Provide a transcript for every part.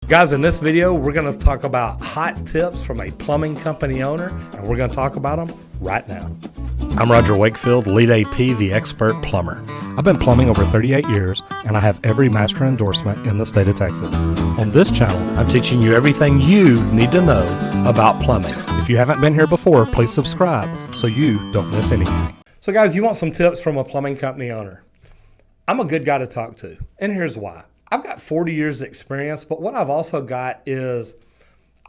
Guys, in this video, we're going to talk about hot tips from a plumbing company owner, and we're going to talk about them right now. I'm Roger Wakefield, Lead AP, the expert plumber. I've been plumbing over 38 years, and I have every master endorsement in the state of Texas. On this channel, I'm teaching you everything you need to know about plumbing. If you haven't been here before, please subscribe so you don't miss anything. So guys, you want some tips from a plumbing company owner? I'm a good guy to talk to, and here's why. I've got 40 years experience, but what I've also got is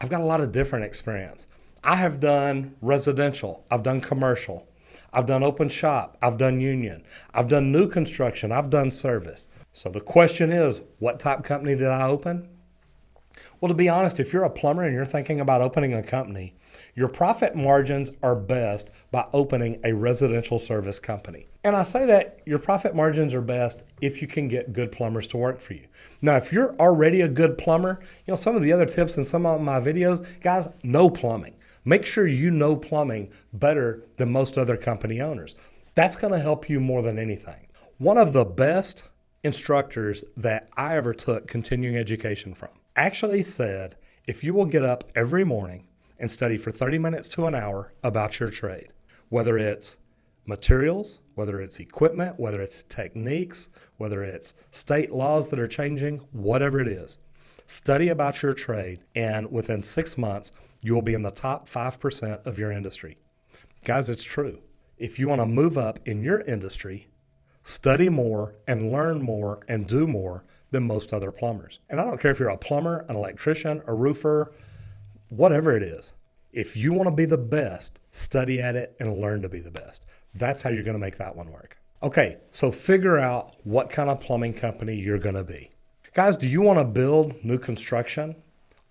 I've got a lot of different experience. I have done residential, I've done commercial, I've done open shop, I've done union, I've done new construction, I've done service. So the question is, what type company did I open? Well, to be honest, if you're a plumber and you're thinking about opening a company, your profit margins are best by opening a residential service company. And I say that your profit margins are best if you can get good plumbers to work for you. Now, if you're already a good plumber, some of the other tips in some of my videos, guys, know plumbing. Make sure you know plumbing better than most other company owners. That's going to help you more than anything. One of the best instructors that I ever took continuing education from actually said, if you will get up every morning and study for 30 minutes to an hour about your trade, whether it's materials, whether it's equipment, whether it's techniques, whether it's state laws that are changing, whatever it is, study about your trade, and within 6 months, you will be in the top 5% of your industry. Guys, it's true. If you want to move up in your industry, study more and learn more and do more than most other plumbers. And I don't care if you're a plumber, an electrician, a roofer, whatever it is. If you want to be the best, study at it and learn to be the best. That's how you're going to make that one work. Okay, so figure out what kind of plumbing company you're going to be. Guys, do you want to build new construction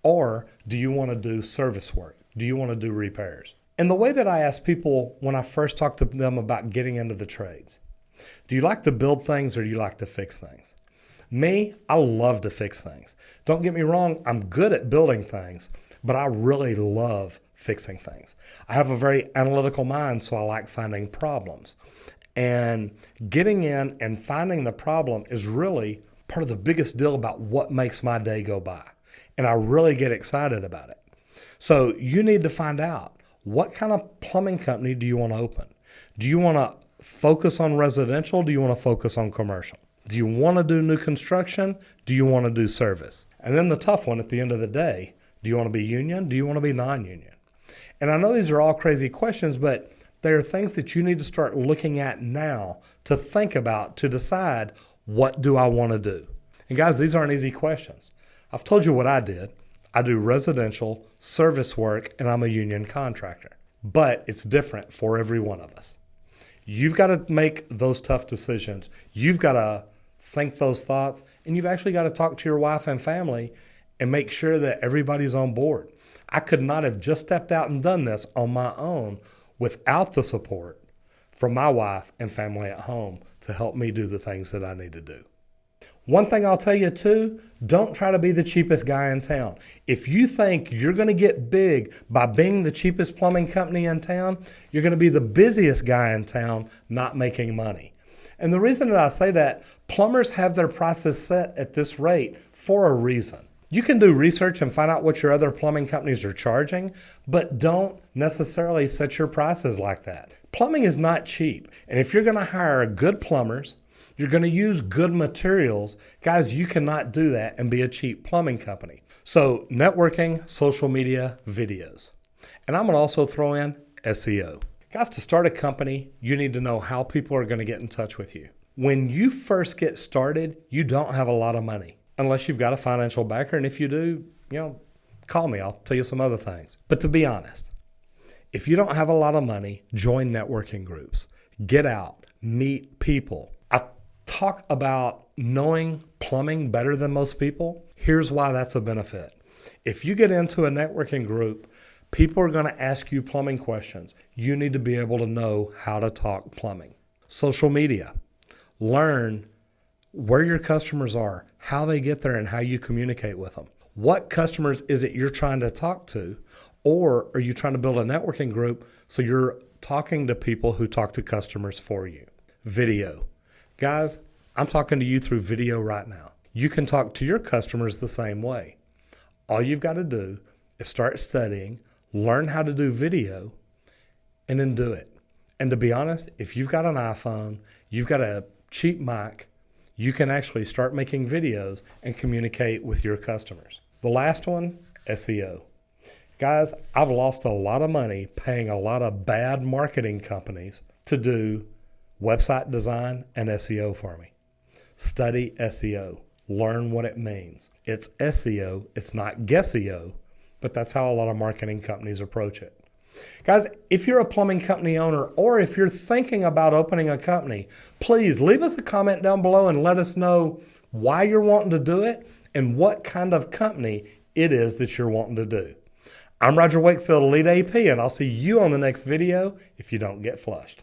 or do you want to do service work? Do you want to do repairs? And the way that I ask people when I first talk to them about getting into the trades, do you like to build things or do you like to fix things? Me, I love to fix things. Don't get me wrong, I'm good at building things, but I really love fixing things. I have a very analytical mind, so I like finding problems. And getting in and finding the problem is really part of the biggest deal about what makes my day go by. And I really get excited about it. So you need to find out, what kind of plumbing company do you want to open? Do you want to focus on residential? Do you want to focus on commercial? Do you want to do new construction? Do you want to do service? And then the tough one at the end of the day, do you want to be union? Do you want to be non-union? And I know these are all crazy questions, but they are things that you need to start looking at now to think about, to decide, what do I want to do? And guys, these aren't easy questions. I've told you what I did. I do residential, service work, and I'm a union contractor. But it's different for every one of us. You've got to make those tough decisions. You've got to think those thoughts, and you've actually got to talk to your wife and family and make sure that everybody's on board. I could not have just stepped out and done this on my own without the support from my wife and family at home to help me do the things that I need to do. One thing I'll tell you too, don't try to be the cheapest guy in town. If you think you're going to get big by being the cheapest plumbing company in town, you're going to be the busiest guy in town not making money. And the reason that I say that, plumbers have their prices set at this rate for a reason. You can do research and find out what your other plumbing companies are charging, but don't necessarily set your prices like that. Plumbing is not cheap. And if you're going to hire good plumbers, you're going to use good materials, guys, you cannot do that and be a cheap plumbing company. So networking, social media, videos. And I'm going to also throw in SEO. Guys, to start a company, you need to know how people are going to get in touch with you. When you first get started, you don't have a lot of money. Unless you've got a financial backer, and if you do, call me. I'll tell you some other things. But to be honest, if you don't have a lot of money, join networking groups. Get out, meet people. I talk about knowing plumbing better than most people. Here's why that's a benefit. If you get into a networking group, people are going to ask you plumbing questions. You need to be able to know how to talk plumbing. Social media. Learn where your customers are, how they get there, and how you communicate with them. What customers is it you're trying to talk to? Or are you trying to build a networking group so you're talking to people who talk to customers for you? Video. Guys, I'm talking to you through video right now. You can talk to your customers the same way. All you've got to do is start studying, learn how to do video, and then do it. And to be honest, if you've got an iPhone, you've got a cheap mic, you can actually start making videos and communicate with your customers. The last one, SEO. Guys, I've lost a lot of money paying a lot of bad marketing companies to do website design and SEO for me. Study SEO. Learn what it means. It's SEO. It's not guesseo, but that's how a lot of marketing companies approach it. Guys, if you're a plumbing company owner or if you're thinking about opening a company, please leave us a comment down below and let us know why you're wanting to do it and what kind of company it is that you're wanting to do. I'm Roger Wakefield, Lead AP, and I'll see you on the next video if you don't get flushed.